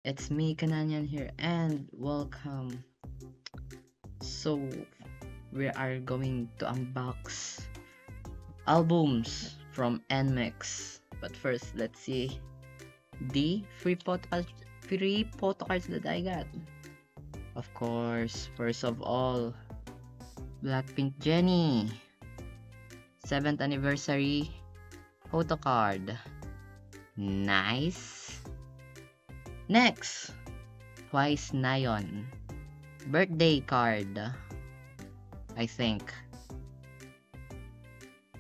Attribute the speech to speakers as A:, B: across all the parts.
A: It's me, Kananyan here, and welcome. So, we are going to unbox albums from NMAX. But first, let's see the free photocards that I got. Of course, first of all, Blackpink Jennie 7th anniversary photo card. Nice. Next, Twice Nayeon birthday card. I think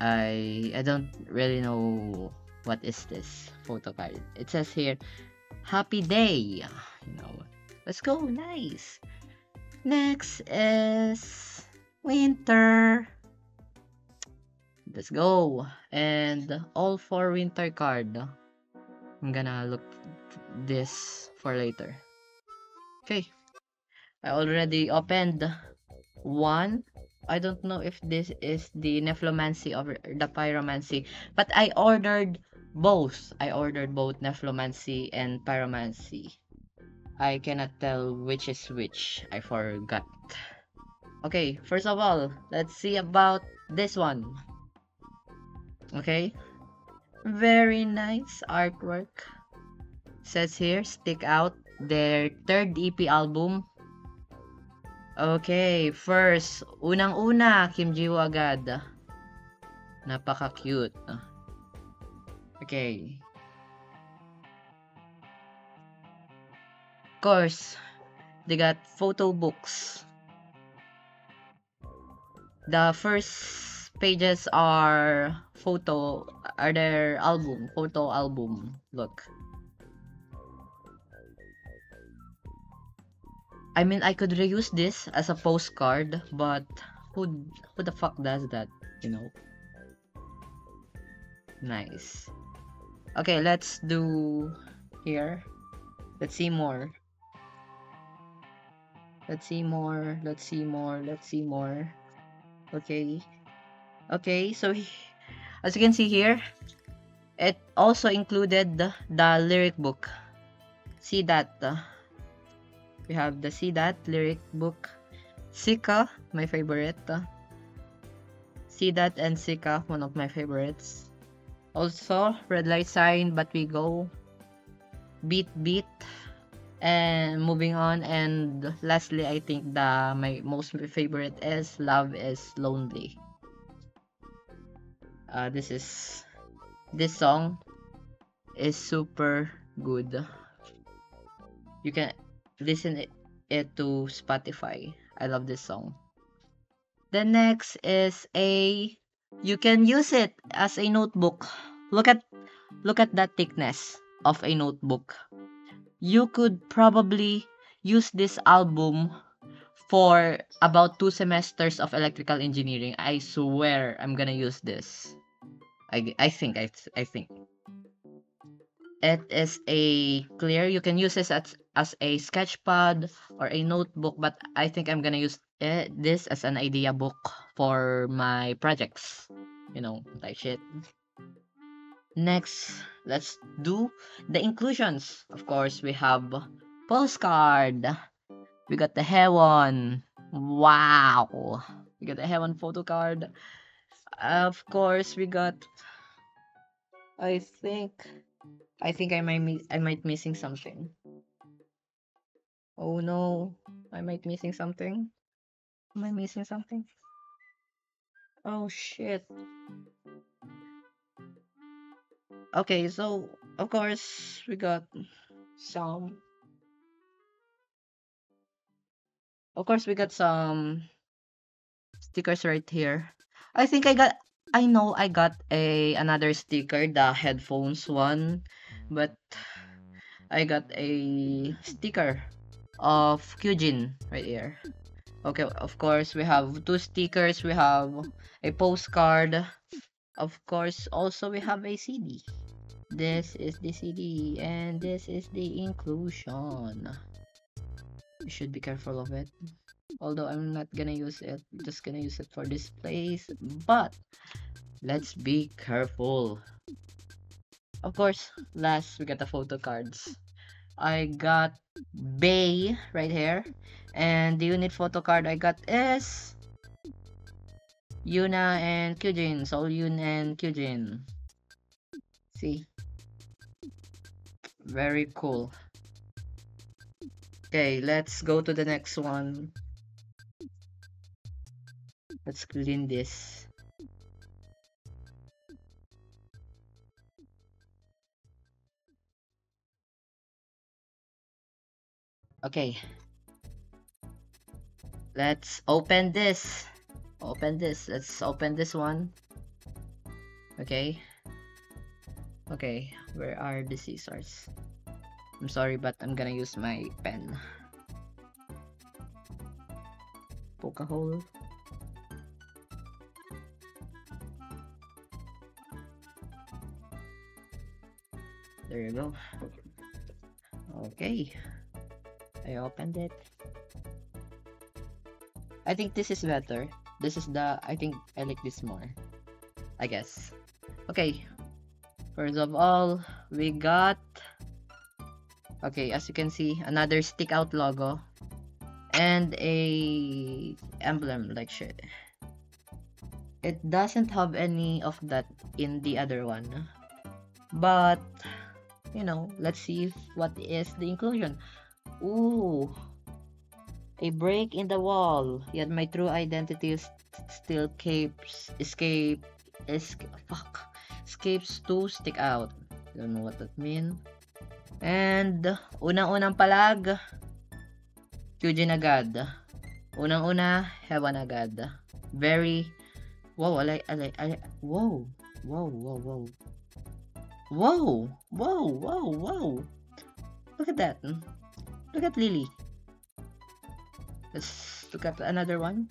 A: I don't really know what is this photo card. It says here, happy day. Let's go. Nice. Next is winter. Let's go. And all for winter card. I'm gonna look this for later. Okay. I already opened one. I don't know if this is the Nephlomancy or the Pyromancy, but I ordered both. I ordered both Nephlomancy and Pyromancy. I cannot tell which is which. I forgot. Okay, first of all, let's see about this one. Okay, very nice artwork. Says here, Stick Out, their third EP album. Okay, first, unang-una, Kim Ji Woo agad. Napaka-cute. Okay. Of course, they got photo books. The first pages are their photo album. Look. I mean, I could reuse this as a postcard, but who the fuck does that, you know? Nice. Okay, let's do here. Let's see more. Let's see more. Let's see more. Let's see more. Okay. Okay, so as you can see here, it also included the lyric book. See that? We have the See That lyric book. Sika, my favorite. See That and Sika, one of my favorites. Also, Red Light Sign, But We Go. Beat Beat. And moving on, and lastly, I think my most favorite is Love Is Lonely. This song is super good. You can listen it to Spotify. I love this song. The next is you can use it as a notebook. Look at that thickness of a notebook. You could probably use this album for about 2 semesters of electrical engineering. I swear I'm gonna use this. I think it is a clear. You can use this as a sketch pad or a notebook, but I think I'm gonna use this as an idea book for my projects. Like shit. Next, let's do the inclusions. Of course, we have postcard. We got the Hewan. Wow. We got the Hewan photo card. Of course, we got. I think I might missing something. Oh no, I might missing something. Am I missing something? Oh shit. Okay, so of course we got some. Of course we got some stickers right here. I know I got another sticker, the headphones one, but I got a sticker of Kyujin right here. Okay, of course we have 2 stickers, we have a postcard. Of course, also we have a CD. This is the CD and this is the inclusion. You should be careful of it. Although I'm not gonna use it, just gonna use it for displays, but let's be careful. Of course, last we got the photo cards. I got Bay right here. And the unit photo card I got is Yuna and Kyujin. Sol Yun and Kyujin. See? Very cool. Okay, let's go to the next one. Let's clean this. Okay. Let's open this. Let's open this one. Okay. Okay, where are the scissors? I'm sorry, but I'm gonna use my pen. Poke a hole. There you go. Okay. I opened it. I think this is better. I think I like this more. I guess. Okay. First of all, we got... Okay, as you can see, another stick out logo. And a emblem like shit. It doesn't have any of that in the other one. But, you know, let's see what is the inclusion. Ooh. A break in the wall. Yet my true identity still escapes to stick out. Don't know what that means. And unang-unang palag, Kyujin agad. Unang-una, heaven agad. Very wow, wow. Wow. Wow. Look at that. Look at Lily. Let's look at another one.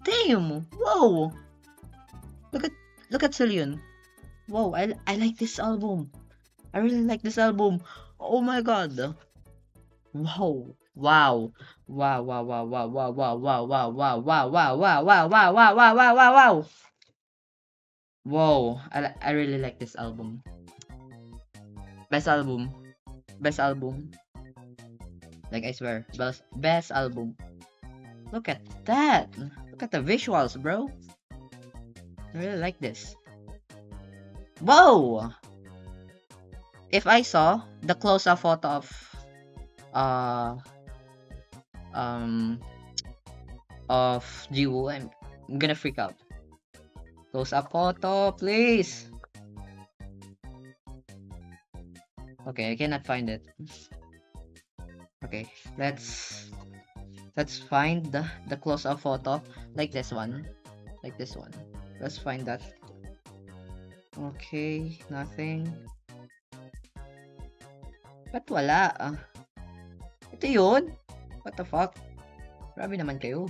A: Damn! Whoa! Look at Celine. Whoa, I like this album. I really like this album. Oh my god. Wow. Wow. Wow. Whoa. I really like this album. Best album. Best album. Like I swear. Best album. Look at that. Look at the visuals, bro. I really like this. Whoa! If I saw the close-up photo of Jiwoo, I'm gonna freak out. Close-up photo, please. Okay, I cannot find it. Okay, let's find the close-up photo like this one. Let's find that. Okay, nothing. Ba't wala? Ito yun? What the fuck? Grabe naman kayo.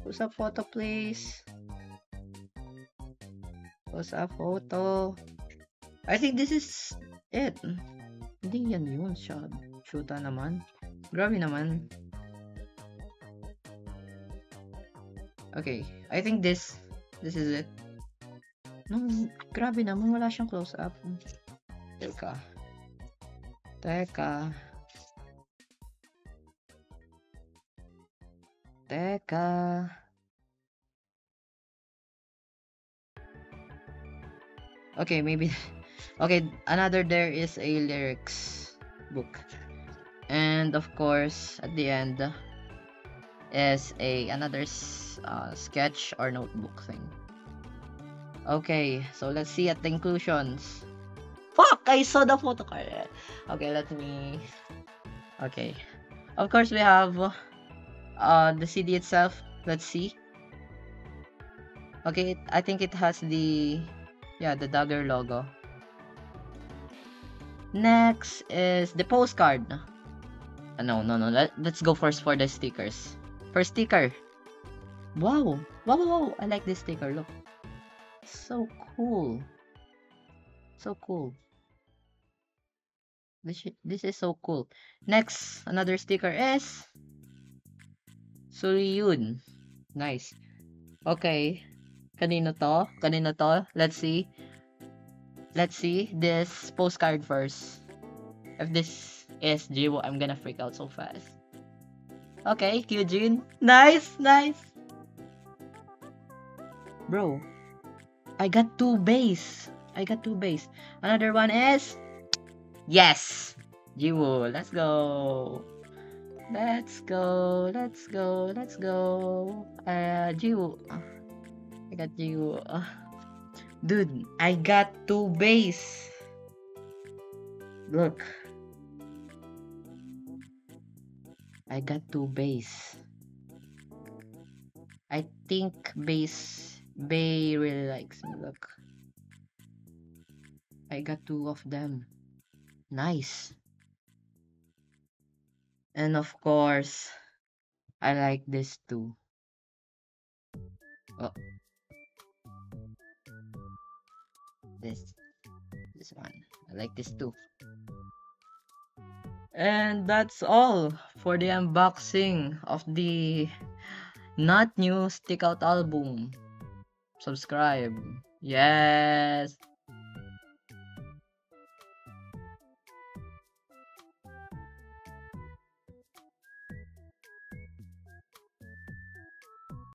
A: Close-up photo, please. Close-up photo. I think this is it. Hindi yan yun. Shoota naman. Grabe naman. Okay, I think this is it. No, grabe naman. Wala siyang close-up. Teka. Okay, maybe. Okay, there is a lyrics book. And of course, at the end is another sketch or notebook thing. Okay, so let's see at the inclusions. Fuck! I saw the photo card. Okay, let me... Okay. Of course, we have the CD itself. Let's see. Okay, I think it has the Dagger logo. Next is the postcard. No. Let's go first for the stickers. First sticker. Wow. I like this sticker. Look. So cool. This is so cool. Next, another sticker is Suryun. Nice. Okay. Kanino to? Let's see this postcard first. If this is Jiwoo, I'm gonna freak out so fast. Okay, Kyujin. Nice, nice. Bro, I got 2 base. I got 2 base. Another one is... Yes! Jiwoo, let's go. Let's go, let's go, let's go. Jiwoo. I got Jiwoo. Dude, I got 2 base. Look. I got 2 base. I think Bay really likes me. Look. I got 2 of them. Nice. And of course, I like this too. Oh. This one. I like this too. And that's all for the unboxing of the not new Stick Out album. Subscribe. Yes.